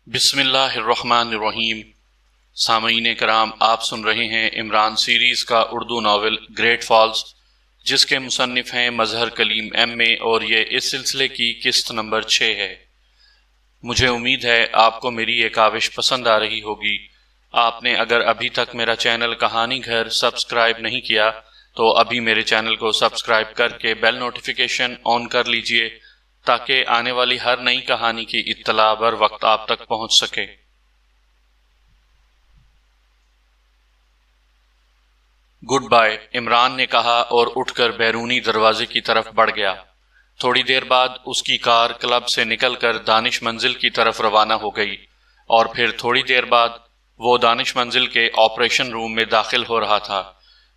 بسم اللہ الرحمن الرحیم۔ سامعین کرام، آپ سن رہے ہیں عمران سیریز کا اردو ناول گریٹ فالز، جس کے مصنف ہیں مظہر کلیم ایم اے، اور یہ اس سلسلے کی قسط نمبر 6 ہے۔ مجھے امید ہے آپ کو میری یہ کاوش پسند آ رہی ہوگی۔ آپ نے اگر ابھی تک میرا چینل کہانی گھر سبسکرائب نہیں کیا تو ابھی میرے چینل کو سبسکرائب کر کے بیل نوٹیفیکیشن آن کر لیجئے، تاکہ آنے والی ہر نئی کہانی کی اطلاع بر وقت آپ تک پہنچ سکے۔ گڈ بائے، عمران نے کہا اور اٹھ کر بیرونی دروازے کی طرف بڑھ گیا۔ تھوڑی دیر بعد اس کی کار کلب سے نکل کر دانش منزل کی طرف روانہ ہو گئی، اور پھر تھوڑی دیر بعد وہ دانش منزل کے آپریشن روم میں داخل ہو رہا تھا۔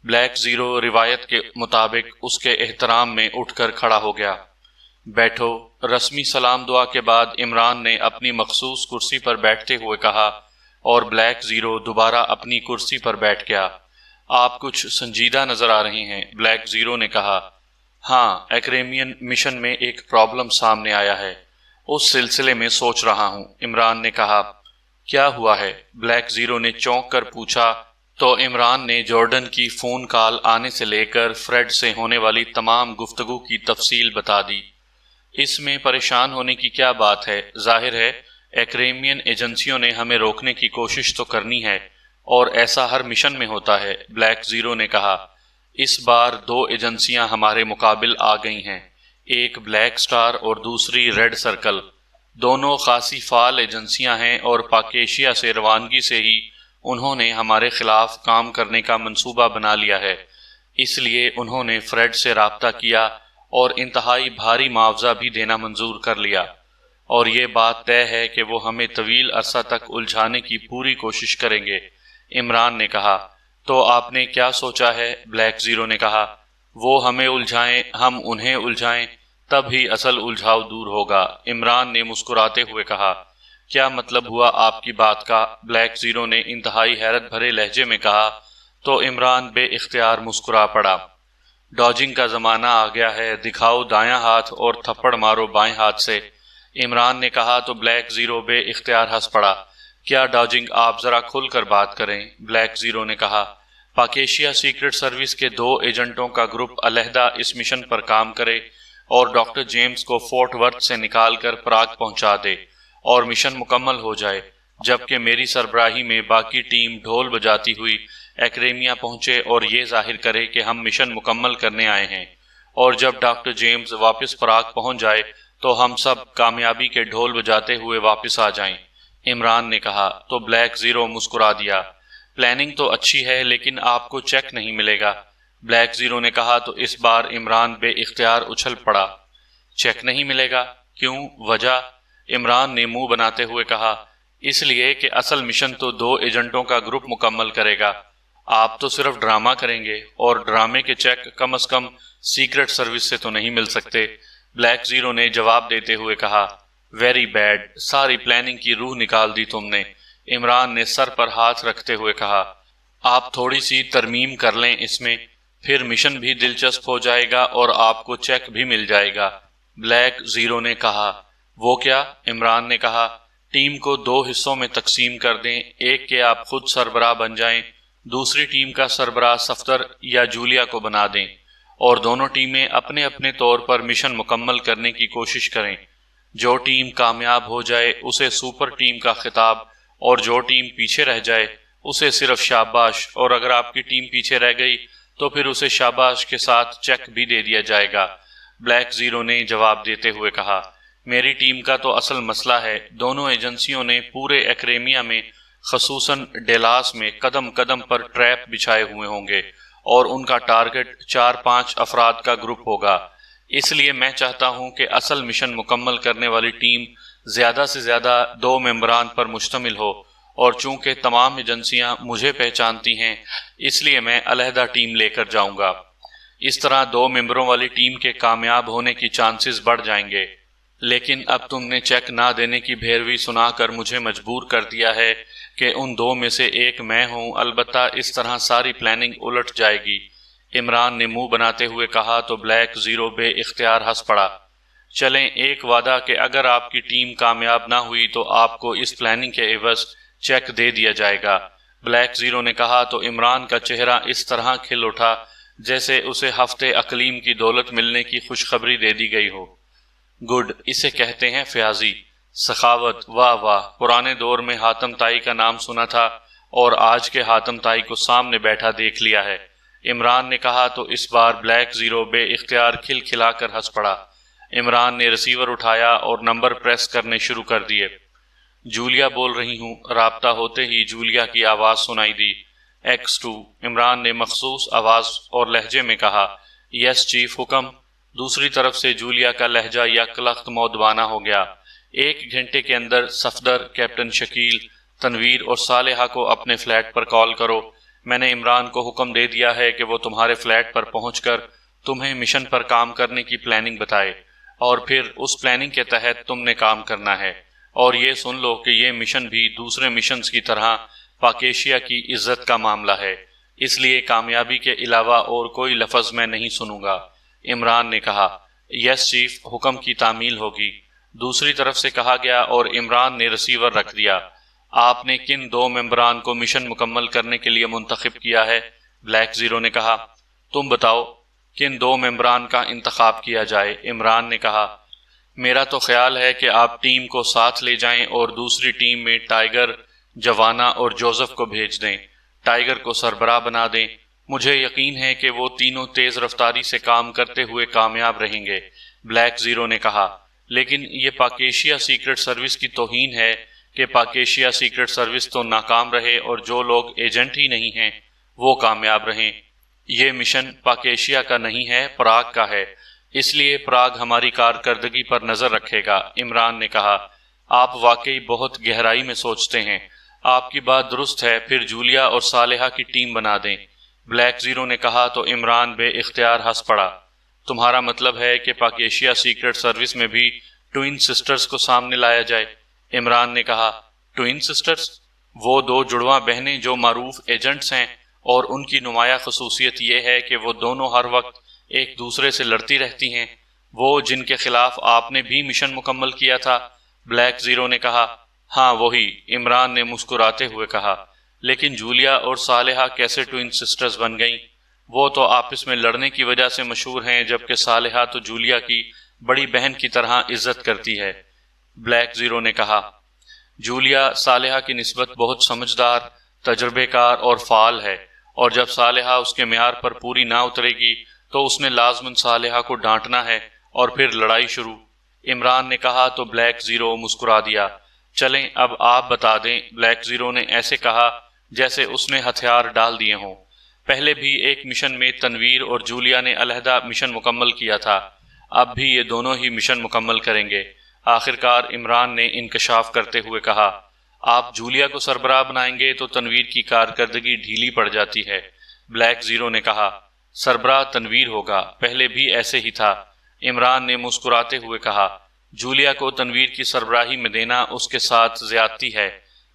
بلیک زیرو روایت کے مطابق اس کے احترام میں اٹھ کر کھڑا ہو گیا۔ بیٹھو، رسمی سلام دعا کے بعد عمران نے اپنی مخصوص کرسی پر بیٹھتے ہوئے کہا، اور بلیک زیرو دوبارہ اپنی کرسی پر بیٹھ گیا۔ آپ کچھ سنجیدہ نظر آ رہے ہیں، بلیک زیرو نے کہا۔ ہاں، ایکریمین مشن میں ایک پرابلم سامنے آیا ہے، اس سلسلے میں سوچ رہا ہوں، عمران نے کہا۔ کیا ہوا ہے؟ بلیک زیرو نے چونک کر پوچھا تو عمران نے جارڈن کی فون کال آنے سے لے کر فریڈ سے ہونے والی تمام گفتگو کی تفصیل بتا دی۔ اس میں پریشان ہونے کی کیا بات ہے؟ ظاہر ہے ایکریمین ایجنسیوں نے ہمیں روکنے کی کوشش تو کرنی ہے، اور ایسا ہر مشن میں ہوتا ہے، بلیک زیرو نے کہا۔ اس بار دو ایجنسیاں ہمارے مقابل آ گئی ہیں، ایک بلیک سٹار اور دوسری ریڈ سرکل۔ دونوں خاصی فعال ایجنسیاں ہیں، اور پاکیشیا سے روانگی سے ہی انہوں نے ہمارے خلاف کام کرنے کا منصوبہ بنا لیا ہے۔ اس لیے انہوں نے فریڈ سے رابطہ کیا اور انتہائی بھاری معاوضہ بھی دینا منظور کر لیا، اور یہ بات طے ہے کہ وہ ہمیں طویل عرصہ تک الجھانے کی پوری کوشش کریں گے، عمران نے کہا۔ تو آپ نے کیا سوچا ہے؟ بلیک زیرو نے کہا۔ وہ ہمیں الجھائیں، ہم انہیں الجھائیں، تب ہی اصل الجھاؤ دور ہوگا، عمران نے مسکراتے ہوئے کہا۔ کیا مطلب ہوا آپ کی بات کا؟ بلیک زیرو نے انتہائی حیرت بھرے لہجے میں کہا۔ تو عمران بے اختیار مسکرا پڑا۔ ڈاجنگ کا زمانہ آ گیا ہے، دکھاؤ دایاں ہاتھ اور تھپڑ مارو بائیں ہاتھ سے، عمران نے کہا تو بلیک زیرو بے اختیار ہنس پڑا۔ کیا ڈاجنگ؟ آپ ذرا کھل کر بات کریں، بلیک زیرو نے کہا۔ پاکیشیا سیکرٹ سروس کے 2 ایجنٹوں کا گروپ علیحدہ اس مشن پر کام کرے اور ڈاکٹر جیمز کو فورٹ ورتھ سے نکال کر پراگ پہنچا دے اور مشن مکمل ہو جائے، جبکہ میری سربراہی میں باقی ٹیم ڈھول بجاتی ہوئی ایکریمیا پہنچے اور یہ ظاہر کرے کہ ہم مشن مکمل کرنے آئے ہیں، اور جب ڈاکٹر جیمز واپس پراگ پہنچ جائے تو ہم سب کامیابی کے ڈھول بجاتے ہوئے واپس آ جائیں، عمران نے کہا۔ تو بلیک زیرو مسکرا دیا۔ پلاننگ تو اچھی ہے، لیکن آپ کو چیک نہیں ملے گا، بلیک زیرو نے کہا تو اس بار عمران بے اختیار اچھل پڑا۔ چیک نہیں ملے گا؟ کیوں؟ وجہ؟ عمران نے منہ بناتے ہوئے کہا۔ اس لیے کہ اصل مشن تو 2 ایجنٹوں کا گروپ مکمل کرے گا، آپ تو صرف ڈرامہ کریں گے، اور ڈرامے کے چیک کم از کم سیکرٹ سروس سے تو نہیں مل سکتے، بلیک زیرو نے جواب دیتے ہوئے کہا۔ ویری بیڈ، ساری پلاننگ کی روح نکال دی تم نے، عمران نے سر پر ہاتھ رکھتے ہوئے کہا۔ آپ تھوڑی سی ترمیم کر لیں اس میں، پھر مشن بھی دلچسپ ہو جائے گا اور آپ کو چیک بھی مل جائے گا، بلیک زیرو نے کہا۔ وہ کیا؟ عمران نے کہا۔ ٹیم کو 2 حصوں میں تقسیم کر دیں، ایک کہ آپ خود سربراہ بن جائیں، دوسری ٹیم کا سربراہ صفدر یا جولیا کو بنا دیں، اور دونوں ٹیمیں اپنے اپنے طور پر مشن مکمل کرنے کی کوشش کریں۔ جو ٹیم کامیاب ہو جائے اسے سپر ٹیم کا خطاب، اور جو ٹیم پیچھے رہ جائے اسے صرف شاباش، اور اگر آپ کی ٹیم پیچھے رہ گئی تو پھر اسے شاباش کے ساتھ چیک بھی دے دیا جائے گا، بلیک زیرو نے جواب دیتے ہوئے کہا۔ میری ٹیم کا تو اصل مسئلہ ہے، دونوں ایجنسیوں نے پورے ایکریمیا میں خصوصاً ڈیلاس میں قدم قدم پر ٹریپ بچھائے ہوئے ہوں گے، اور ان کا ٹارگٹ 4-5 افراد کا گروپ ہوگا۔ اس لیے میں چاہتا ہوں کہ اصل مشن مکمل کرنے والی ٹیم زیادہ سے زیادہ 2 ممبران پر مشتمل ہو، اور چونکہ تمام ایجنسیاں مجھے پہچانتی ہیں اس لیے میں علیحدہ ٹیم لے کر جاؤں گا۔ اس طرح 2 ممبروں والی ٹیم کے کامیاب ہونے کی چانسز بڑھ جائیں گے۔ لیکن اب تم نے چیک نہ دینے کی بھیروی سنا کر مجھے مجبور کر دیا ہے کہ ان 2 میں سے ایک میں ہوں، البتہ اس طرح ساری پلاننگ الٹ جائے گی، عمران نے منہ بناتے ہوئے کہا تو بلیک زیرو بے اختیار ہنس پڑا۔ چلیں ایک وعدہ کہ اگر آپ کی ٹیم کامیاب نہ ہوئی تو آپ کو اس پلاننگ کے عوض چیک دے دیا جائے گا۔ بلیک زیرو نے کہا تو عمران کا چہرہ اس طرح کھل اٹھا جیسے اسے ہفتے اقلیم کی دولت ملنے کی خوشخبری دے دی گئی ہو۔ گڈ، اسے کہتے ہیں فیاضی، سخاوت۔ واہ واہ، پرانے دور میں حاتم طائی کا نام سنا تھا اور آج کے حاتم طائی کو سامنے بیٹھا دیکھ لیا ہے، عمران نے کہا تو اس بار بلیک زیرو بے اختیار کھل کھلا کر ہنس پڑا۔ عمران نے ریسیور اٹھایا اور نمبر پریس کرنے شروع کر دیے۔ جولیا بول رہی ہوں۔ رابطہ ہوتے ہی جولیا کی آواز سنائی دی۔ X2، عمران نے مخصوص آواز اور لہجے میں کہا۔ یس چیف، حکم۔ دوسری طرف سے جولیا کا لہجہ یک لخت مودبانہ ہو گیا۔ 1 گھنٹے کے اندر صفدر، کیپٹن شکیل، تنویر اور صالحہ کو اپنے فلیٹ پر کال کرو۔ میں نے عمران کو حکم دے دیا ہے کہ وہ تمہارے فلیٹ پر پہنچ کر تمہیں مشن پر کام کرنے کی پلاننگ بتائے، اور پھر اس پلاننگ کے تحت تم نے کام کرنا ہے۔ اور یہ سن لو کہ یہ مشن بھی دوسرے مشنز کی طرح پاکیشیا کی عزت کا معاملہ ہے، اس لیے کامیابی کے علاوہ اور کوئی لفظ میں نہیں سنوں گا۔ عمران نے کہا، یس چیف، حکم کی تعمیل ہوگی۔ دوسری طرف سے کہا گیا اور عمران نے ریسیور رکھ دیا۔ آپ نے کن 2 ممبران کو مشن مکمل کرنے کے لیے منتخب کیا ہے؟ بلیک زیرو نے کہا۔ تم بتاؤ کن 2 ممبران کا انتخاب کیا جائے؟ عمران نے کہا، میرا تو خیال ہے کہ آپ ٹیم کو ساتھ لے جائیں اور دوسری ٹیم میں ٹائیگر، جوانا اور جوزف کو بھیج دیں۔ ٹائیگر کو سربراہ بنا دیں۔ مجھے یقین ہے کہ وہ تینوں تیز رفتاری سے کام کرتے ہوئے کامیاب رہیں گے، بلیک زیرو نے کہا۔ لیکن یہ پاکیشیا سیکرٹ سروس کی توہین ہے کہ پاکیشیا سیکرٹ سروس تو ناکام رہے اور جو لوگ ایجنٹ ہی نہیں ہیں وہ کامیاب رہیں۔ یہ مشن پاکیشیا کا نہیں ہے، پراگ کا ہے، اس لیے پراگ ہماری کارکردگی پر نظر رکھے گا، عمران نے کہا۔ آپ واقعی بہت گہرائی میں سوچتے ہیں۔ آپ کی بات درست ہے، پھر جولیا اور صالحہ کی ٹیم بنا دیں، بلیک زیرو نے کہا تو عمران بے اختیار ہنس پڑا۔ تمہارا مطلب ہے کہ پاکیشیا سیکرٹ سروس میں بھی ٹوئن سسٹرز کو سامنے لایا جائے؟ عمران نے کہا۔ Twin sisters? وہ 2 جڑواں بہنیں جو معروف ایجنٹس ہیں، اور ان کی نمایاں خصوصیت یہ ہے کہ وہ دونوں ہر وقت ایک دوسرے سے لڑتی رہتی ہیں، وہ جن کے خلاف آپ نے بھی مشن مکمل کیا تھا، بلیک زیرو نے کہا۔ ہاں وہی، عمران نے مسکراتے ہوئے کہا۔ لیکن جولیا اور صالحہ کیسے ٹوئن سسٹرز بن گئیں؟ وہ تو آپس میں لڑنے کی وجہ سے مشہور ہیں، جبکہ صالحہ تو جولیا کی بڑی بہن کی طرح عزت کرتی ہے، بلیک زیرو نے کہا۔ جولیا صالحہ کی نسبت بہت سمجھدار، تجربے کار اور فعال ہے، اور جب صالحہ اس کے معیار پر پوری نہ اترے گی تو اس نے لازماً صالحہ کو ڈانٹنا ہے اور پھر لڑائی شروع، عمران نے کہا تو بلیک زیرو مسکرا دیا۔ چلیں اب آپ بتا دیں، بلیک زیرو نے ایسے کہا جیسے اس نے ہتھیار ڈال دیے ہوں۔ پہلے بھی ایک مشن میں تنویر اور جولیا نے علیحدہ مشن مکمل کیا تھا، اب بھی یہ دونوں ہی مشن مکمل کریں گے۔ آخرکار عمران نے انکشاف کرتے ہوئے کہا، آپ جولیا کو سربراہ بنائیں گے تو تنویر کی کارکردگی ڈھیلی پڑ جاتی ہے، بلیک زیرو نے کہا۔ سربراہ تنویر ہوگا، پہلے بھی ایسے ہی تھا، عمران نے مسکراتے ہوئے کہا۔ جولیا کو تنویر کی سربراہی میں دینا اس کے ساتھ زیادتی ہے،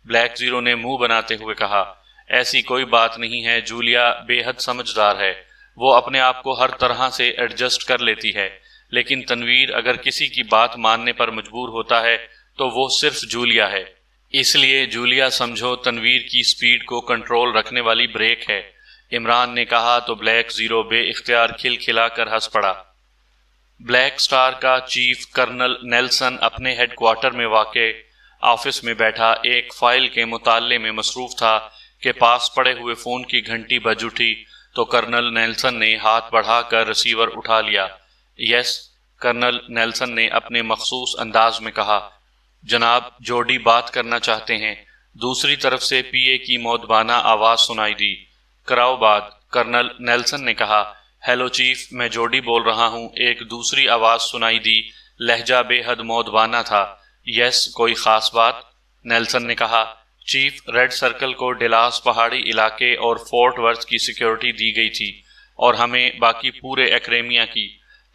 بلیک زیرو نے منہ بناتے ہوئے کہا۔ ایسی کوئی بات نہیں ہے، جولیا بے حد سمجھدار ہے، وہ اپنے آپ کو ہر طرح سے ایڈجسٹ کر لیتی ہے، لیکن تنویر اگر کسی کی بات ماننے پر مجبور ہوتا ہے تو وہ صرف جولیا ہے، اس لیے جولیا سمجھو تنویر کی سپیڈ کو کنٹرول رکھنے والی بریک ہے، عمران نے کہا تو بلیک زیرو بے اختیار کھل کھلا کر ہنس پڑا۔ بلیک سٹار کا چیف کرنل نیلسن اپنے ہیڈ کوارٹر میں واقع آفس میں بیٹھا ایک فائل کے مطالعے میں مصروف تھا کہ پاس پڑے ہوئے فون کی گھنٹی بج اٹھی تو کرنل نیلسن نے ہاتھ بڑھا کر ریسیور اٹھا لیا۔ یس، کرنل نیلسن نے اپنے مخصوص انداز میں کہا۔ جناب، جوڈی بات کرنا چاہتے ہیں، دوسری طرف سے پی اے کی مودبانہ آواز سنائی دی۔ کراؤ بات، کرنل نیلسن نے کہا۔ ہیلو چیف، میں جوڈی بول رہا ہوں، ایک دوسری آواز سنائی دی، لہجہ بے حد مودبانہ تھا۔ یس، کوئی خاص بات؟ نیلسن نے کہا۔ چیف، ریڈ سرکل کو ڈیلاس پہاڑی علاقے اور فورٹ ورتھ کی سیکیورٹی دی گئی تھی، اور ہمیں باقی پورے ایکریمیا کی،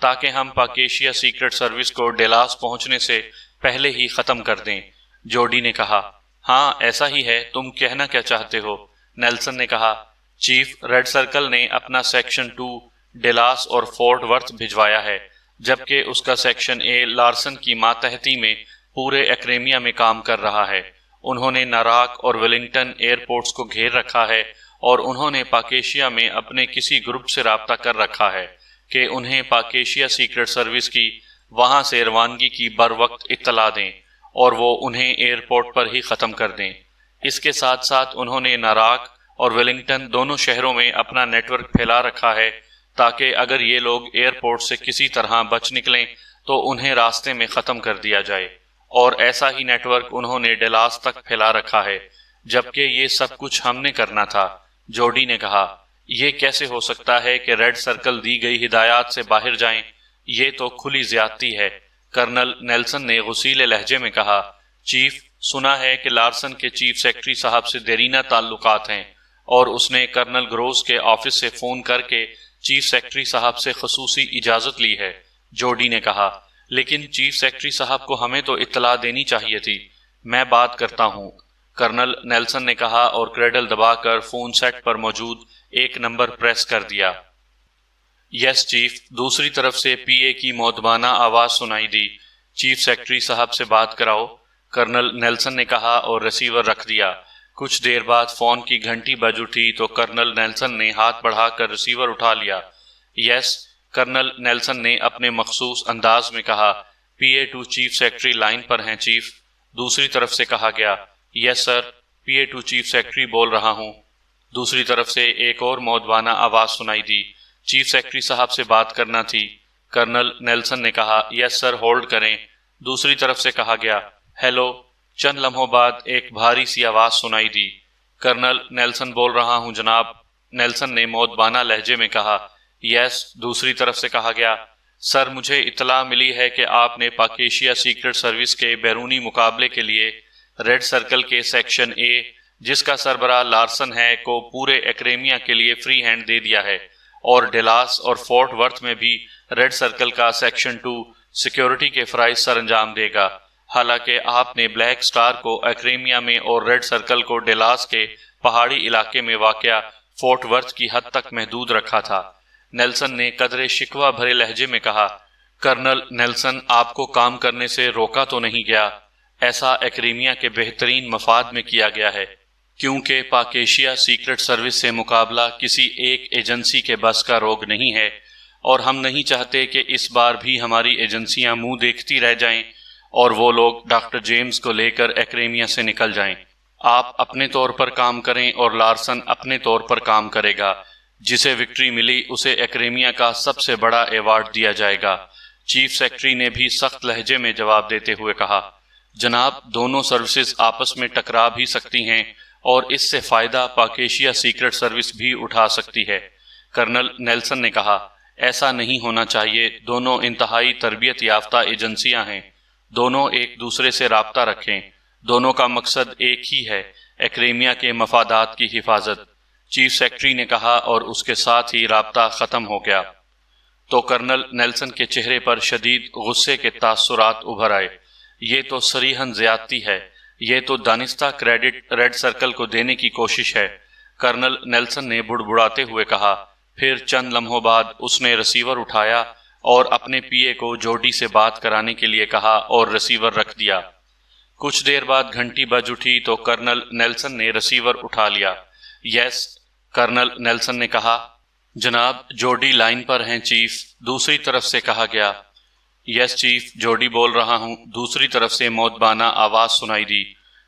تاکہ ہم پاکیشیا سیکرٹ سروس کو ڈیلاس پہنچنے سے پہلے ہی ختم کر دیں، جوڈی نے کہا۔ ہاں ایسا ہی ہے، تم کہنا کیا چاہتے ہو؟ نیلسن نے کہا۔ چیف، ریڈ سرکل نے اپنا سیکشن 2 ڈیلاس اور فورٹ ورتھ بھجوایا ہے، جبکہ اس کا سیکشن اے لارسن کی ماتحتی میں پورے ایکریمیا میں کام کر رہا ہے۔ انہوں نے ناراک اور ویلنگٹن ایئرپورٹس کو گھیر رکھا ہے اور انہوں نے پاکیشیا میں اپنے کسی گروپ سے رابطہ کر رکھا ہے کہ انہیں پاکیشیا سیکرٹ سروس کی وہاں سے روانگی کی بر وقت اطلاع دیں اور وہ انہیں ایئرپورٹ پر ہی ختم کر دیں۔ اس کے ساتھ ساتھ انہوں نے ناراک اور ویلنگٹن دونوں شہروں میں اپنا نیٹ ورک پھیلا رکھا ہے تاکہ اگر یہ لوگ ایئرپورٹ سے کسی طرح بچ نکلیں تو انہیں راستے میں ختم کر دیا جائے، اور ایسا ہی نیٹ ورک انہوں نے ڈلاس تک پھیلا رکھا ہے، جبکہ یہ سب کچھ ہم نے کرنا تھا۔ جوڈی نے کہا، یہ کیسے ہو سکتا ہے کہ ریڈ سرکل دی گئی ہدایات سے باہر جائیں؟ یہ تو کھلی زیادتی ہے۔ کرنل نیلسن نے غصیلے لہجے میں کہا، چیف، سنا ہے کہ لارسن کے چیف سیکرٹری صاحب سے دیرینہ تعلقات ہیں اور اس نے کرنل گروز کے آفس سے فون کر کے چیف سیکرٹری صاحب سے خصوصی اجازت لی ہے۔ جوڈی نے کہا، لیکن چیف سیکرٹری صاحب کو ہمیں تو اطلاع دینی چاہیے تھی۔ میں بات کرتا ہوں، کرنل نیلسن نے کہا اور کریڈل دبا کر فون سیٹ پر موجود ایک نمبر پریس کر دیا۔ یس چیف، دوسری طرف سے پی اے کی مؤدبانہ آواز سنائی دی۔ چیف سیکرٹری صاحب سے بات کراؤ، کرنل نیلسن نے کہا اور ریسیور رکھ دیا۔ کچھ دیر بعد فون کی گھنٹی بج اٹھی تو کرنل نیلسن نے ہاتھ بڑھا کر ریسیور اٹھا لیا۔ یس، کرنل نیلسن نے اپنے مخصوص انداز میں کہا، پی اے ٹو چیف سیکرٹری لائن پر ہیں چیف۔ دوسری طرف سے کہا گیا، یس سر، پی اے ٹو چیف سیکرٹری بول رہا ہوں۔ دوسری طرف سے ایک اور مؤدبانہ آواز سنائی دی، چیف سیکرٹری صاحب سے بات کرنا تھی۔ کرنل نیلسن نے کہا، یس سر، ہولڈ کریں۔ دوسری طرف سے کہا گیا، ہیلو۔ چند لمحوں بعد ایک بھاری سی آواز سنائی دی، کرنل نیلسن بول رہا ہوں جناب۔ نیلسن نے مؤدبانہ لہجے میں کہا، یس۔ دوسری طرف سے کہا گیا، سر، مجھے اطلاع ملی ہے کہ آپ نے پاکیشیا سیکرٹ سروس کے بیرونی مقابلے کے لیے ریڈ سرکل کے سیکشن اے، جس کا سربراہ لارسن ہے، کو پورے ایکریمیا کے لیے فری ہینڈ دے دیا ہے، اور ڈیلاس اور فورٹ ورتھ میں بھی ریڈ سرکل کا سیکشن 2 سیکیورٹی کے فرائض سر انجام دے گا۔ حالانکہ آپ نے بلیک سٹار کو ایکریمیا میں اور ریڈ سرکل کو ڈیلاس کے پہاڑی علاقے میں واقع فورٹ ورتھ کی حد تک محدود رکھا تھا۔ نیلسن نے قدرے شکوہ بھرے لہجے میں کہا، کرنل نیلسن، آپ کو کام کرنے سے روکا تو نہیں گیا؟ ایسا ایکریمیا کے بہترین مفاد میں کیا گیا ہے، کیونکہ پاکیشیا سیکرٹ سروس سے مقابلہ کسی ایک ایجنسی کے بس کا روگ نہیں ہے، اور ہم نہیں چاہتے کہ اس بار بھی ہماری ایجنسیاں منہ دیکھتی رہ جائیں اور وہ لوگ ڈاکٹر جیمز کو لے کر ایکریمیا سے نکل جائیں۔ آپ اپنے طور پر کام کریں اور لارسن اپنے طور پر کام کرے گا۔ جسے وکٹری ملی اسے ایکریمیا کا سب سے بڑا ایوارڈ دیا جائے گا۔ چیف سیکرٹری نے بھی سخت لہجے میں جواب دیتے ہوئے کہا، جناب، دونوں سروسز آپس میں ٹکرا بھی سکتی ہیں اور اس سے فائدہ پاکیشیا سیکرٹ سروس بھی اٹھا سکتی ہے۔ کرنل نیلسن نے کہا، ایسا نہیں ہونا چاہیے۔ دونوں انتہائی تربیت یافتہ ایجنسیاں ہیں، دونوں ایک دوسرے سے رابطہ رکھیں، دونوں کا مقصد ایک ہی ہے، ایکریمیا کے مفادات کی حفاظت۔ چیف سیکرٹری نے کہا اور اس کے ساتھ ہی رابطہ ختم ہو گیا۔ تو کرنل نیلسن کے چہرے پر شدید غصے کے تاثرات ابھر آئے۔ یہ تو صریحاً زیادتی ہے، یہ تو دانستہ کریڈٹ ریڈ سرکل کو دینے کی کوشش ہے، کرنل نیلسن نے بڑبڑاتے ہوئے کہا۔ پھر چند لمحوں بعد اس نے ریسیور اٹھایا اور اپنے پی اے کو جوڈی سے بات کرانے کے لیے کہا اور ریسیور رکھ دیا۔ کچھ دیر بعد گھنٹی بج اٹھی تو کرنل نیلسن نے ریسیور اٹھا لیا۔ یس، کرنل نیلسن نے کہا، جناب، جوڈی لائن پر ہیں چیف۔ دوسری طرف سے کہا گیا، یس چیف، جوڈی بول رہا ہوں۔ دوسری طرف سے مؤدبانہ آواز سنائی دی،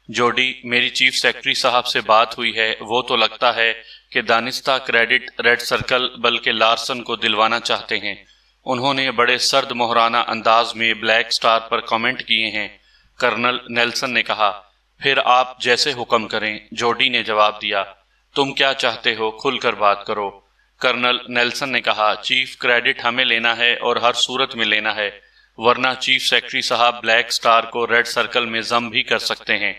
جوڈی، میری چیف سیکرٹری صاحب سے بات ہوئی ہے، وہ تو لگتا ہے کہ دانستہ کریڈٹ ریڈ سرکل بلکہ لارسن کو دلوانا چاہتے ہیں۔ انہوں نے بڑے سرد مہرانہ انداز میں بلیک سٹار پر کامنٹ کیے ہیں۔ کرنل نیلسن نے کہا، پھر آپ جیسے حکم کریں۔ جوڈی نے جواب دیا، تم کیا چاہتے ہو، کھل کر بات کرو۔ کرنل نیلسن نے کہا، چیف، کریڈٹ ہمیں لینا ہے اور ہر صورت میں لینا ہے، ورنہ چیف سیکرٹری صاحب بلیک سٹار کو ریڈ سرکل میں ضم بھی کر سکتے ہیں،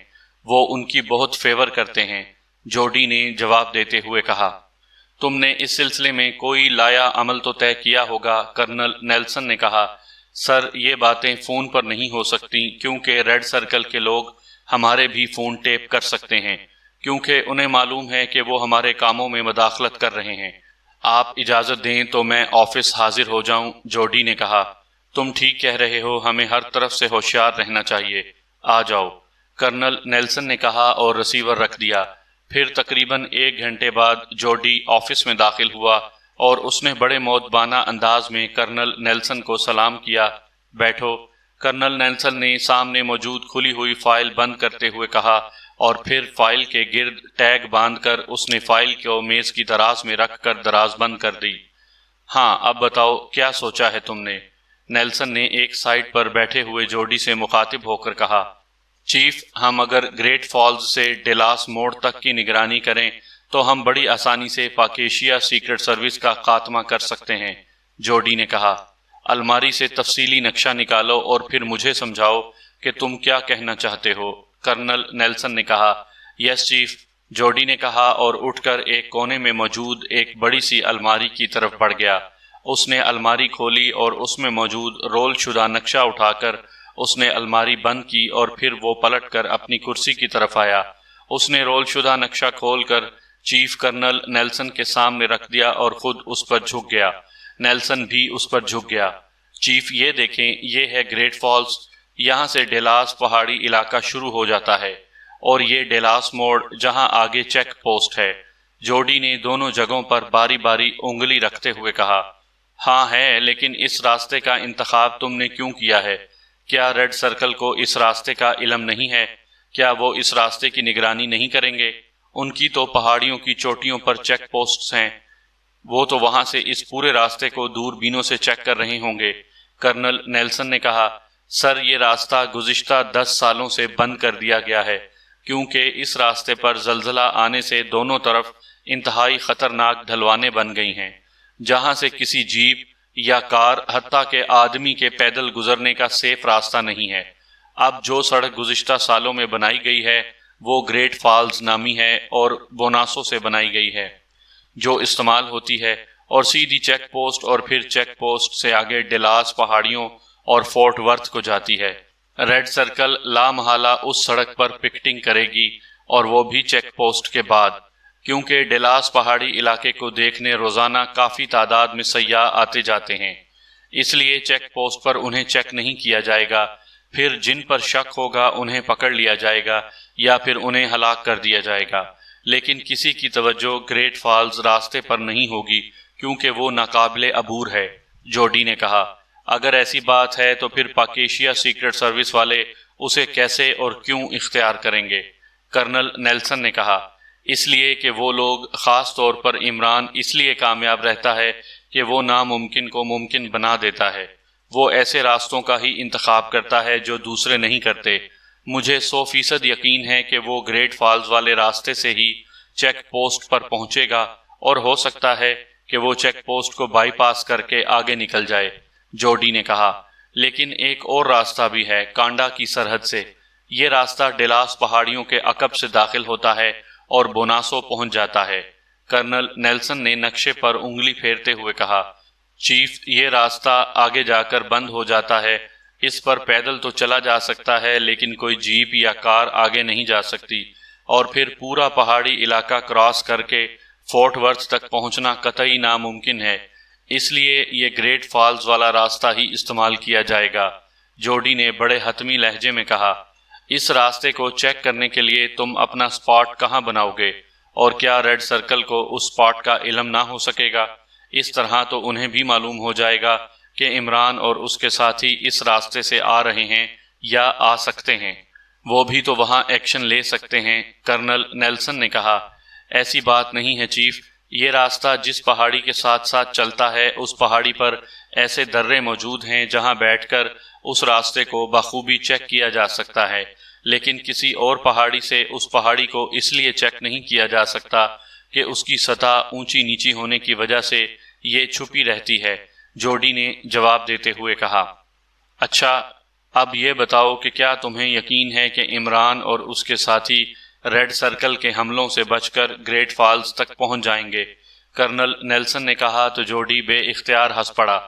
وہ ان کی بہت فیور کرتے ہیں۔ جوڈی نے جواب دیتے ہوئے کہا، تم نے اس سلسلے میں کوئی لایا عمل تو طے کیا ہوگا۔ کرنل نیلسن نے کہا، سر، یہ باتیں فون پر نہیں ہو سکتی، کیونکہ ریڈ سرکل کے لوگ ہمارے بھی فون ٹیپ کر سکتے ہیں، کیونکہ انہیں معلوم ہے کہ وہ ہمارے کاموں میں مداخلت کر رہے ہیں۔ آپ اجازت دیں تو میں آفس حاضر ہو جاؤں، جوڈی نے کہا۔ تم ٹھیک کہہ رہے ہو، ہمیں ہر طرف سے ہوشیار رہنا چاہیے، آ جاؤ، کرنل نیلسن نے کہا اور ریسیور رکھ دیا۔ پھر تقریباً 1 گھنٹے بعد جوڈی آفس میں داخل ہوا اور اس نے بڑے مؤدبانہ انداز میں کرنل نیلسن کو سلام کیا۔ بیٹھو، کرنل نیلسن نے سامنے موجود کھلی ہوئی فائل بند کرتے ہوئے کہا، اور پھر فائل کے گرد ٹیگ باندھ کر اس نے فائل کو میز کی دراز میں رکھ کر دراز بند کر دی۔ ہاں، اب بتاؤ کیا سوچا ہے تم نے؟ نیلسن نے ایک سائٹ پر بیٹھے ہوئے جوڈی سے مخاطب ہو کر کہا۔ چیف، ہم اگر گریٹ فالز سے ڈیلاس موڑ تک کی نگرانی کریں تو ہم بڑی آسانی سے پاکیشیا سیکرٹ سروس کا خاتمہ کر سکتے ہیں، جوڈی نے کہا۔ الماری سے تفصیلی نقشہ نکالو اور پھر مجھے سمجھاؤ کہ تم کیا کہنا چاہتے ہو، کرنل نیلسن نے کہا۔ یس چیف، جوڈی نے کہا اور اٹھ کر ایک کونے میں موجود ایک بڑی سی الماری کی طرف بڑھ گیا۔ اس نے الماری کھولی اور اس میں موجود رول شدہ نقشہ اٹھا کر اس نے الماری بند کی اور پھر وہ پلٹ کر اپنی کرسی کی طرف آیا۔ اس نے رول شدہ نقشہ کھول کر چیف کرنل نیلسن کے سامنے رکھ دیا اور خود اس پر جھک گیا۔ نیلسن بھی اس پر جھک گیا۔ چیف، یہ دیکھیں، یہ ہے گریٹ فالز، یہاں سے ڈیلاس پہاڑی علاقہ شروع ہو جاتا ہے، اور یہ ڈیلاس موڑ جہاں آگے چیک پوسٹ ہے۔ جوڈی نے دونوں جگہوں پر باری باری انگلی رکھتے ہوئے کہا۔ ہاں ہے، لیکن اس راستے کا انتخاب تم نے کیوں کیا ہے؟ کیا ریڈ سرکل کو اس راستے کا علم نہیں ہے؟ کیا وہ اس راستے کی نگرانی نہیں کریں گے؟ ان کی تو پہاڑیوں کی چوٹیوں پر چیک پوسٹس ہیں، وہ تو وہاں سے اس پورے راستے کو دور بینوں سے چیک کر رہے ہوں گے، کرنل نیلسن نے کہا۔ سر، یہ راستہ گزشتہ 10 سالوں سے بند کر دیا گیا ہے، کیونکہ اس راستے پر زلزلہ آنے سے دونوں طرف انتہائی خطرناک ڈھلوانے بن گئی ہیں، جہاں سے کسی جیپ یا کار، حتیٰ کہ آدمی کے پیدل گزرنے کا سیف راستہ نہیں ہے۔ اب جو سڑک گزشتہ سالوں میں بنائی گئی ہے وہ گریٹ فالز نامی ہے اور بوناسو سے بنائی گئی ہے، جو استعمال ہوتی ہے اور سیدھی چیک پوسٹ اور پھر چیک پوسٹ سے آگے ڈیلاس پہاڑیوں اور فورٹ ورتھ کو جاتی ہے۔ ریڈ سرکل لا محالہ اس سڑک پر پکٹنگ کرے گی، اور وہ بھی چیک پوسٹ کے بعد، کیونکہ ڈیلاس پہاڑی علاقے کو دیکھنے روزانہ کافی تعداد میں سیاح آتے جاتے ہیں، اس لیے چیک پوسٹ پر انہیں چیک نہیں کیا جائے گا۔ پھر جن پر شک ہوگا انہیں پکڑ لیا جائے گا یا پھر انہیں ہلاک کر دیا جائے گا، لیکن کسی کی توجہ گریٹ فالز راستے پر نہیں ہوگی کیونکہ وہ ناقابل عبور ہے، جوڈی نے کہا۔ اگر ایسی بات ہے تو پھر پاکیشیا سیکرٹ سروس والے اسے کیسے اور کیوں اختیار کریں گے، کرنل نیلسن نے کہا۔ اس لیے کہ وہ لوگ، خاص طور پر عمران، اس لیے کامیاب رہتا ہے کہ وہ ناممکن کو ممکن بنا دیتا ہے۔ وہ ایسے راستوں کا ہی انتخاب کرتا ہے جو دوسرے نہیں کرتے۔ مجھے 100% یقین ہے کہ وہ گریٹ فالز والے راستے سے ہی چیک پوسٹ پر پہنچے گا، اور ہو سکتا ہے کہ وہ چیک پوسٹ کو بائی پاس کر کے آگے نکل جائے، جوڈی نے کہا۔ لیکن ایک اور راستہ بھی ہے، کانڈا کی سرحد سے۔ یہ راستہ ڈیلاس پہاڑیوں کے عقب سے داخل ہوتا ہے اور بوناسو پہنچ جاتا ہے، کرنل نیلسن نے نقشے پر انگلی پھیرتے ہوئے کہا۔ چیف، یہ راستہ آگے جا کر بند ہو جاتا ہے، اس پر پیدل تو چلا جا سکتا ہے لیکن کوئی جیپ یا کار آگے نہیں جا سکتی، اور پھر پورا پہاڑی علاقہ کراس کر کے فورٹ ورتھ تک پہنچنا قطعی ناممکن ہے، اس لیے یہ گریٹ فالز والا راستہ ہی استعمال کیا جائے گا، جوڈی نے بڑے حتمی لہجے میں کہا۔ اس راستے کو چیک کرنے کے لیے تم اپنا سپاٹ کہاں بناؤ گے، اور کیا ریڈ سرکل کو اس سپاٹ کا علم نہ ہو سکے گا؟ اس طرح تو انہیں بھی معلوم ہو جائے گا کہ عمران اور اس کے ساتھی اس راستے سے آ رہے ہیں یا آ سکتے ہیں، وہ بھی تو وہاں ایکشن لے سکتے ہیں، کرنل نیلسن نے کہا۔ ایسی بات نہیں ہے چیف، یہ راستہ جس پہاڑی کے ساتھ ساتھ چلتا ہے اس پہاڑی پر ایسے درے موجود ہیں جہاں بیٹھ کر اس راستے کو بخوبی چیک کیا جا سکتا ہے، لیکن کسی اور پہاڑی سے اس پہاڑی کو اس لیے چیک نہیں کیا جا سکتا کہ اس کی سطح اونچی نیچی ہونے کی وجہ سے یہ چھپی رہتی ہے، جوڈی نے جواب دیتے ہوئے کہا۔ اچھا، اب یہ بتاؤ کہ کیا تمہیں یقین ہے کہ عمران اور اس کے ساتھی ریڈ سرکل کے حملوں سے بچ کر گریٹ فالز تک پہنچ جائیں گے، کرنل نیلسن نے کہا تو جوڈی بے اختیار ہنس پڑا۔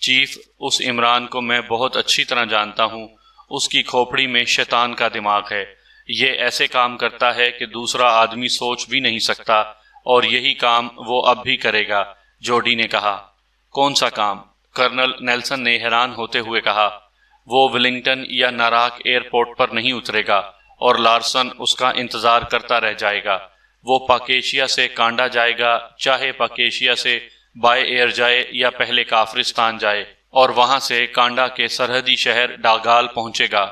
چیف، اس عمران کو میں بہت اچھی طرح جانتا ہوں، اس کی کھوپڑی میں شیطان کا دماغ ہے، یہ ایسے کام کرتا ہے کہ دوسرا آدمی سوچ بھی نہیں سکتا، اور یہی کام وہ اب بھی کرے گا، جوڈی نے کہا۔ کون سا کام؟ کرنل نیلسن نے حیران ہوتے ہوئے کہا، وہ ولنگٹن یا ناراک ایئرپورٹ پر نہیں اترے گا اور لارسن اس کا انتظار کرتا رہ جائے گا۔ وہ پاکیشیا سے کانڈا جائے گا، چاہے پاکیشیا سے بائی ایئر جائے یا پہلے کافرستان جائے، اور وہاں سے کانڈا کے سرحدی شہر ڈاگال پہنچے گا۔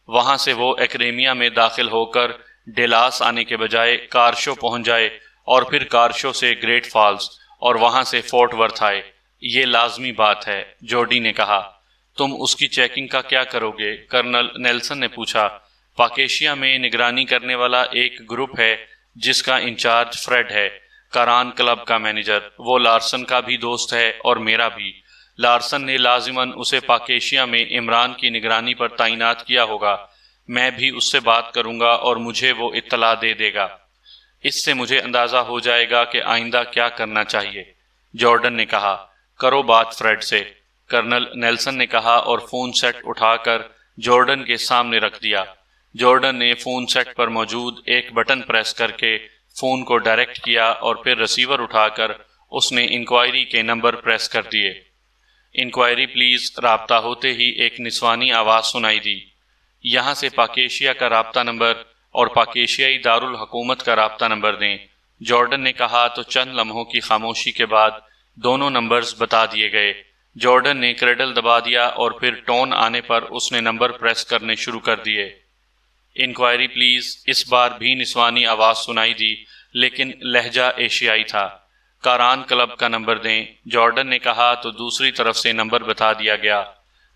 وہاں سے وہ ایکریمیا میں داخل ہو کر ڈیلاس آنے کے بجائے کارشو پہنچ جائے اور پھر کارشو سے گریٹ فالز اور وہاں سے فورٹ ورتھ آئے۔ یہ لازمی بات ہے، جورڈی نے کہا۔ تم اس کی چیکنگ کا کیا کرو گے؟ کرنل نیلسن نے پوچھا۔ پاکیشیا میں نگرانی کرنے والا ایک گروپ ہے جس کا انچارج فریڈ ہے، کاران کلب کا مینیجر۔ وہ لارسن کا بھی دوست ہے اور میرا بھی۔ لارسن نے لازماً اسے پاکیشیا میں عمران کی نگرانی پر تعینات کیا ہوگا۔ میں بھی اس سے بات کروں گا اور مجھے وہ اطلاع دے دے گا۔ اس سے مجھے اندازہ ہو جائے گا کہ آئندہ کیا کرنا چاہیے۔ جارڈن نے کہا، کرو بات فریڈ سے، کرنل نیلسن نے کہا اور فون سیٹ اٹھا کر جارڈن کے سامنے رکھ دیا۔ جارڈن نے فون سیٹ پر موجود ایک بٹن پریس کر کے فون کو ڈائریکٹ کیا اور پھر ریسیور اٹھا کر اس نے انکوائری کے نمبر پریس کر دیے۔ Inquiry please. رابطہ ہوتے ہی ایک نسوانی آواز سنائی دی، یہاں سے پاکیشیا کا رابطہ نمبر اور پاکیشیائی دارالحکومت کا رابطہ نمبر دیں۔ جارڈن نے کہا تو چند لمحوں کی خاموشی کے بعد دونوں نمبرز بتا دیے گئے۔ جارڈن نے کریڈل دبا دیا اور پھر ٹون آنے پر اس نے نمبر پریس کرنے شروع کر دیے۔ Inquiry please. اس بار بھی نسوانی آواز سنائی دی لیکن لہجہ ایشیائی تھا۔ کاران کلب کا نمبر دیں۔ جارڈن نے کہا تو دوسری طرف سے نمبر بتا دیا گیا۔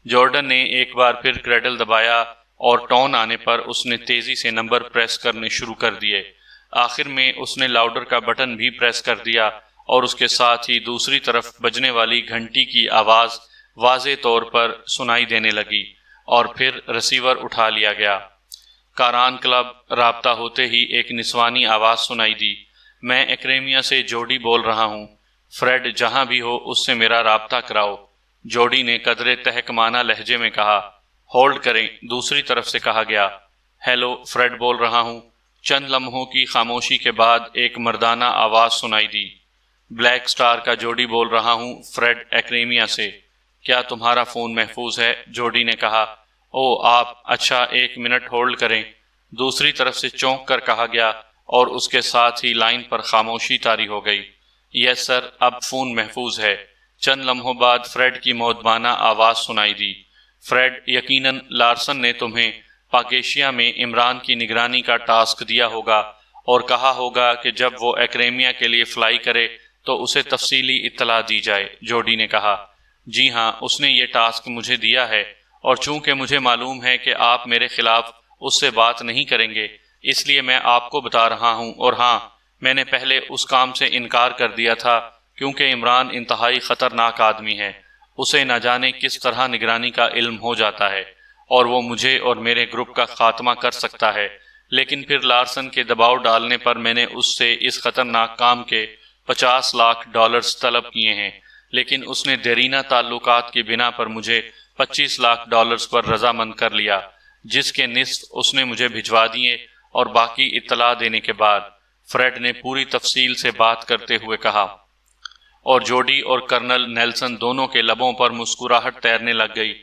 جارڈن نے ایک بار پھر کریڈل دبایا اور ٹون آنے پر اس نے تیزی سے نمبر پریس کرنے شروع کر دیے۔ آخر میں اس نے لاؤڈر کا بٹن بھی پریس کر دیا اور اس کے ساتھ ہی دوسری طرف بجنے والی گھنٹی کی آواز واضح طور پر سنائی دینے لگی اور پھر ریسیور اٹھا لیا گیا۔ کاران کلب۔ رابطہ ہوتے ہی ایک نسوانی آواز سنائی دی، میں ایکریمیا سے جوڈی بول رہا ہوں، فریڈ جہاں بھی ہو اس سے میرا رابطہ کراؤ۔ جوڈی نے قدرے تحکمانہ لہجے میں کہا۔ ہولڈ کریں، دوسری طرف سے کہا گیا۔ ہیلو، فریڈ بول رہا ہوں۔ چند لمحوں کی خاموشی کے بعد ایک مردانہ آواز سنائی دی، بلیک سٹار کا جوڈی بول رہا ہوں، فریڈ ایکریمیا سے۔ کیا تمہارا فون محفوظ ہے؟ جوڈی نے کہا۔ او آپ، اچھا ایک منٹ ہولڈ کریں، دوسری طرف سے چونک کر کہا گیا اور اس کے ساتھ ہی لائن پر خاموشی طاری ہو گئی۔ یس سر، اب فون محفوظ ہے۔ چند لمحوں بعد فریڈ کی مؤدبانہ آواز سنائی دی، فریڈ یقیناً لارسن نے تمہیں پاکیشیا میں عمران کی نگرانی کا ٹاسک دیا ہوگا اور کہا ہوگا کہ جب وہ ایکریمیا کے لیے فلائی کرے تو اسے تفصیلی اطلاع دی جائے۔ جوڈی نے کہا، جی ہاں، اس نے یہ ٹاسک مجھے دیا ہے اور چونکہ مجھے معلوم ہے کہ آپ میرے خلاف اس سے بات نہیں کریں گے اس لیے میں آپ کو بتا رہا ہوں، اور ہاں، میں نے پہلے اس کام سے انکار کر دیا تھا کیونکہ عمران انتہائی خطرناک آدمی ہے، اسے نہ جانے کس طرح نگرانی کا علم ہو جاتا ہے اور وہ مجھے اور میرے گروپ کا خاتمہ کر سکتا ہے، لیکن پھر لارسن کے دباؤ ڈالنے پر میں نے اس سے اس خطرناک کام کے $50 لاکھ طلب کیے ہیں، لیکن اس نے دیرینہ تعلقات کی بنا پر مجھے $25 لاکھ پر رضامند کر لیا، جس کے نصف اس نے مجھے بھجوا دیے، اور باقی اطلاع دینے کے بعد فریڈ نے پوری تفصیل سے بات کرتے ہوئے کہا، اور جوڈی اور کرنل نیلسن دونوں کے لبوں پر مسکراہٹ تیرنے لگ گئی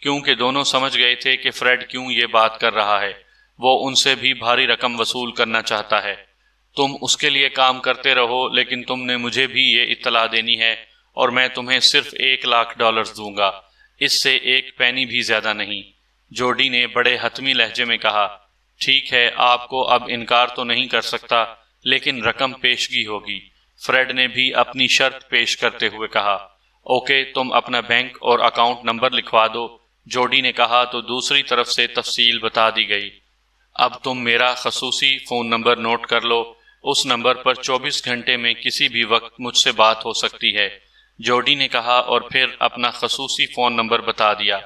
کیونکہ دونوں سمجھ گئے تھے کہ فریڈ کیوں یہ بات کر رہا ہے، وہ ان سے بھی بھاری رقم وصول کرنا چاہتا ہے۔ تم اس کے لیے کام کرتے رہو، لیکن تم نے مجھے بھی یہ اطلاع دینی ہے اور میں تمہیں صرف $1 لاکھ دوں گا، اس سے ایک پینی بھی زیادہ نہیں۔ جوڈی نے بڑے حتمی لہجے میں کہا، ٹھیک ہے، آپ کو اب انکار تو نہیں کر سکتا لیکن رقم پیشگی ہوگی۔ فریڈ نے بھی اپنی شرط پیش کرتے ہوئے کہا، اوکے، تم اپنا بینک اور اکاؤنٹ نمبر لکھوا دو۔ جوڈی نے کہا تو دوسری طرف سے تفصیل بتا دی گئی۔ اب تم میرا خصوصی فون نمبر نوٹ کر لو، اس نمبر پر 24 گھنٹے میں کسی بھی وقت مجھ سے بات ہو سکتی ہے۔ جوڈی نے کہا اور پھر اپنا خصوصی فون نمبر بتا دیا۔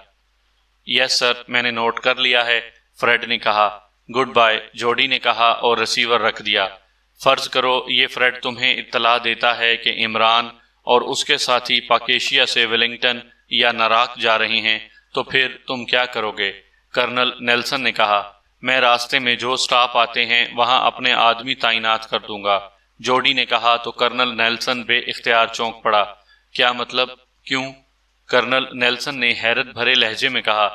یس سر، میں نے نوٹ کر لیا ہے، فریڈ نے کہا۔ گڈ بائے، جوڈی نے کہا اور ریسیور رکھ دیا۔ فرض کرو یہ فریڈ تمہیں اطلاع دیتا ہے کہ عمران اور اس کے ساتھی پاکیشیا سے ولنگٹن یا ناراک جا رہے ہیں، تو پھر تم کیا کرو گے؟ کرنل نیلسن نے کہا، میں راستے میں جو سٹاپ آتے ہیں وہاں اپنے آدمی تعینات کر دوں گا۔ جوڈی نے کہا تو کرنل نیلسن بے اختیار چونک پڑا۔ کیا مطلب؟ کیوں؟ کرنل نیلسن نے حیرت بھرے لہجے میں کہا،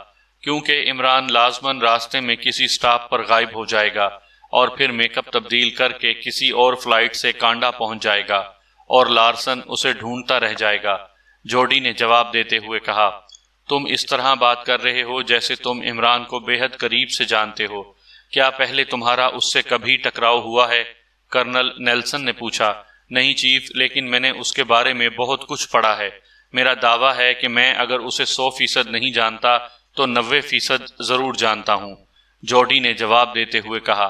کیونکہ عمران لازماً راستے میں کسی سٹاپ پر غائب ہو جائے گا اور پھر میک اپ تبدیل کر کے کسی اور فلائٹ سے کانڈا پہنچ جائے گا اور لارسن اسے ڈھونڈتا رہ جائے گا۔ جوڈی نے جواب دیتے ہوئے کہا، تم اس طرح بات کر رہے ہو جیسے تم عمران کو بے حد قریب سے جانتے ہو۔ کیا پہلے تمہارا اس سے کبھی ٹکراؤ ہوا ہے؟ کرنل نیلسن نے پوچھا۔ نہیں چیف، لیکن میں نے اس کے بارے میں بہت کچھ پڑھا ہے۔ میرا دعویٰ ہے کہ میں اگر اسے 100% نہیں جانتا تو 90% ضرور جانتا ہوں، جوڈی نے جواب دیتے ہوئے کہا۔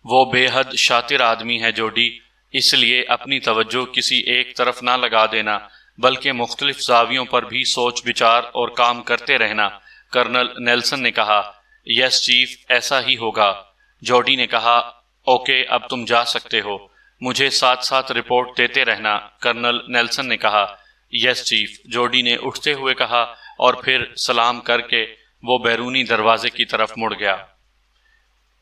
وہ بے حد شاطر آدمی ہے جوڈی، اس لیے اپنی توجہ کسی ایک طرف نہ لگا دینا بلکہ مختلف زاویوں پر بھی سوچ بچار اور کام کرتے رہنا، کرنل نیلسن نے کہا۔ یس چیف، ایسا ہی ہوگا، جوڈی نے کہا۔ اوکے، اب تم جا سکتے ہو، مجھے ساتھ ساتھ رپورٹ دیتے رہنا، کرنل نیلسن نے کہا۔ یس چیف، جوڈی نے اٹھتے ہوئے کہا اور پھر سلام کر کے وہ بیرونی دروازے کی طرف مڑ گیا۔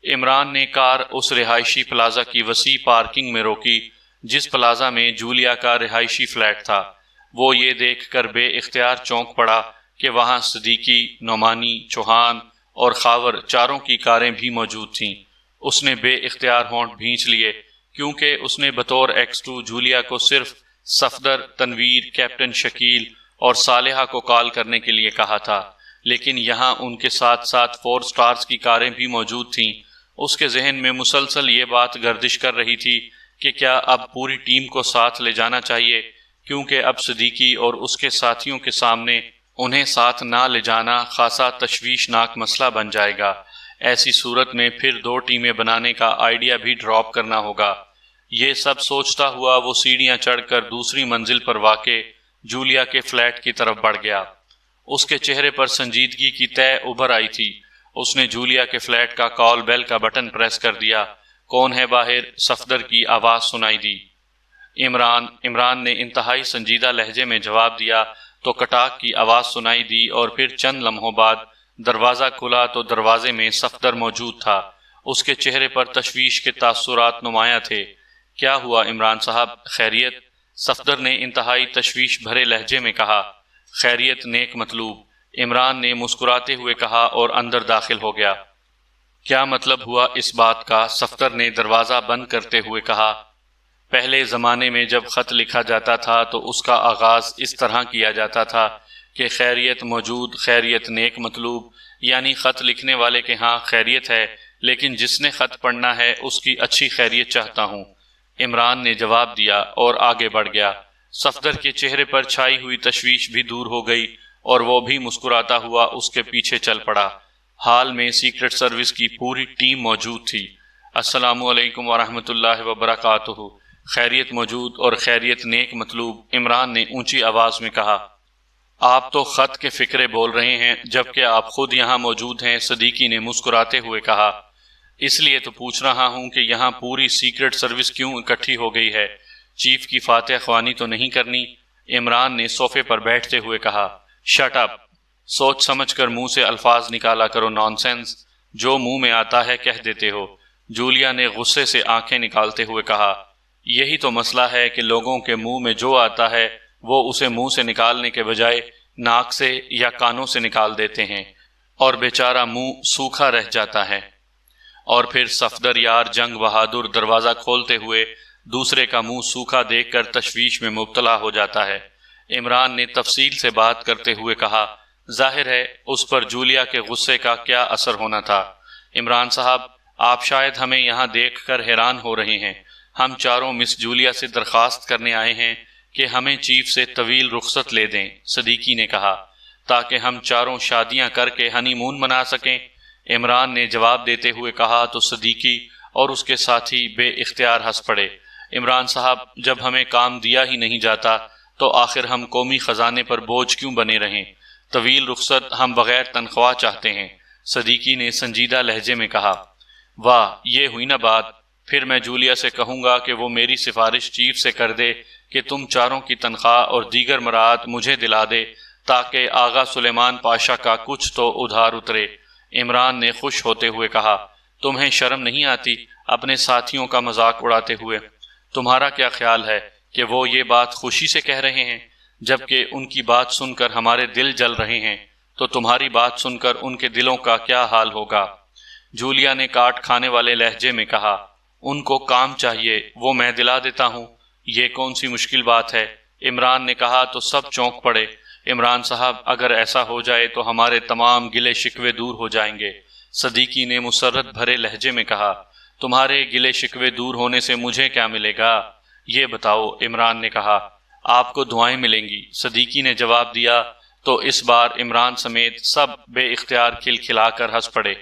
عمران نے کار اس رہائشی پلازا کی وسیع پارکنگ میں روکی جس پلازا میں جولیا کا رہائشی فلیٹ تھا۔ وہ یہ دیکھ کر بے اختیار چونک پڑا کہ وہاں صدیقی، نعمانی، چوہان اور خاور چاروں کی کاریں بھی موجود تھیں۔ اس نے بے اختیار ہونٹ بھینچ لیے کیونکہ اس نے بطور X2 جولیا کو صرف صفدر، تنویر، کیپٹن شکیل اور صالحہ کو کال کرنے کے لیے کہا تھا، لیکن یہاں ان کے ساتھ ساتھ 4 سٹارز کی کاریں بھی موجود تھیں۔ اس کے ذہن میں مسلسل یہ بات گردش کر رہی تھی کہ کیا اب پوری ٹیم کو ساتھ لے جانا چاہیے، کیونکہ اب صدیقی اور اس کے ساتھیوں کے سامنے انہیں ساتھ نہ لے جانا خاصا تشویشناک مسئلہ بن جائے گا۔ ایسی صورت میں پھر 2 ٹیمیں بنانے کا آئیڈیا بھی ڈراپ کرنا ہوگا۔ یہ سب سوچتا ہوا وہ سیڑھیاں چڑھ کر دوسری منزل پر واقع جولیا کے فلیٹ کی طرف بڑھ گیا۔ اس کے چہرے پر سنجیدگی کی طے ابھر آئی تھی۔ اس نے جولیا کے فلیٹ کا کال بیل کا بٹن پریس کر دیا۔ کون ہے باہر؟ صفدر کی آواز سنائی دی۔ عمران نے انتہائی سنجیدہ لہجے میں جواب دیا تو کٹاک کی آواز سنائی دی اور پھر چند لمحوں بعد دروازہ کھلا تو دروازے میں صفدر موجود تھا۔ اس کے چہرے پر تشویش کے تاثرات نمایاں تھے۔ کیا ہوا عمران صاحب، خیریت؟ صفدر نے انتہائی تشویش بھرے لہجے میں کہا۔ خیریت نیک مطلوب، عمران نے مسکراتے ہوئے کہا اور اندر داخل ہو گیا۔ کیا مطلب ہوا اس بات کا؟ صفدر نے دروازہ بند کرتے ہوئے کہا۔ پہلے زمانے میں جب خط لکھا جاتا تھا تو اس کا آغاز اس طرح کیا جاتا تھا کہ خیریت موجود، خیریت نیک مطلوب، یعنی خط لکھنے والے کے ہاں خیریت ہے، لیکن جس نے خط پڑھنا ہے اس کی اچھی خیریت چاہتا ہوں، عمران نے جواب دیا اور آگے بڑھ گیا۔ صفدر کے چہرے پر چھائی ہوئی تشویش بھی دور ہو گئی اور وہ بھی مسکراتا ہوا اس کے پیچھے چل پڑا۔ حال میں سیکرٹ سروس کی پوری ٹیم موجود تھی۔ السلام علیکم ورحمۃ اللہ وبرکاتہ، خیریت موجود اور خیریت نیک مطلوب، عمران نے اونچی آواز میں کہا۔ آپ تو خط کے فکرے بول رہے ہیں جبکہ آپ خود یہاں موجود ہیں، صدیقی نے مسکراتے ہوئے کہا۔ اس لیے تو پوچھ رہا ہوں کہ یہاں پوری سیکرٹ سروس کیوں اکٹھی ہو گئی ہے؟ چیف کی فاتح خوانی تو نہیں کرنی؟ عمران نے صوفے پر بیٹھتے ہوئے کہا۔ شٹ اپ، سوچ سمجھ کر منہ سے الفاظ نکالا کرو، نان سینس، جو منہ میں آتا ہے کہہ دیتے ہو، جولیا نے غصے سے آنکھیں نکالتے ہوئے کہا۔ یہی تو مسئلہ ہے کہ لوگوں کے منہ میں جو آتا ہے وہ اسے منہ سے نکالنے کے بجائے ناک سے یا کانوں سے نکال دیتے ہیں اور بیچارہ منہ سوکھا رہ جاتا ہے، اور پھر صفدر یار جنگ بہادر دروازہ کھولتے ہوئے دوسرے کا منہ سوکھا دیکھ کر تشویش میں مبتلا ہو جاتا ہے۔ عمران نے تفصیل سے بات کرتے ہوئے کہا۔ ظاہر ہے اس پر جولیا کے غصے کا کیا اثر ہونا تھا۔ عمران صاحب، آپ شاید ہمیں یہاں دیکھ کر حیران ہو رہے ہیں، ہم چاروں مس جولیا سے درخواست کرنے آئے ہیں کہ ہمیں چیف سے طویل رخصت لے دیں، صدیقی نے کہا، تاکہ ہم چاروں شادیاں کر کے ہنی مون منا سکیں۔ عمران نے جواب دیتے ہوئے کہا تو صدیقی اور اس کے ساتھی بے اختیار ہنس پڑے۔ عمران صاحب، جب ہمیں کام دیا ہی نہیں جاتا تو آخر ہم قومی خزانے پر بوجھ کیوں بنے رہیں؟ طویل رخصت ہم بغیر تنخواہ چاہتے ہیں، صدیقی نے سنجیدہ لہجے میں کہا۔ واہ، یہ ہوئی نا بات، پھر میں جولیا سے کہوں گا کہ وہ میری سفارش چیف سے کر دے کہ تم چاروں کی تنخواہ اور دیگر مراعات مجھے دلا دے تاکہ آغا سلیمان پاشا کا کچھ تو ادھار اترے۔ عمران نے خوش ہوتے ہوئے کہا۔ تمہیں شرم نہیں آتی اپنے ساتھیوں کا مذاق اڑاتے ہوئے؟ تمہارا کیا خیال ہے کہ وہ یہ بات خوشی سے کہہ رہے ہیں؟ جبکہ ان کی بات سن کر ہمارے دل جل رہے ہیں، تو تمہاری بات سن کر ان کے دلوں کا کیا حال ہوگا؟ جولیا نے کاٹ کھانے والے لہجے میں کہا، ان کو کام چاہیے، وہ میں دلا دیتا ہوں، یہ کون سی مشکل بات ہے؟ عمران نے کہا تو سب چونک پڑے۔ عمران صاحب، اگر ایسا ہو جائے تو ہمارے تمام گلے شکوے دور ہو جائیں گے۔ صدیقی نے مسرت بھرے لہجے میں کہا، تمہارے گلے شکوے دور ہونے سے مجھے کیا ملے گا؟ یہ بتاؤ۔ عمران نے کہا، آپ کو دعائیں ملیں گی۔ صدیقی نے جواب دیا۔ تو اس بار عمران سمیت سب بے اختیار کھلکھلا کر ہنس پڑے۔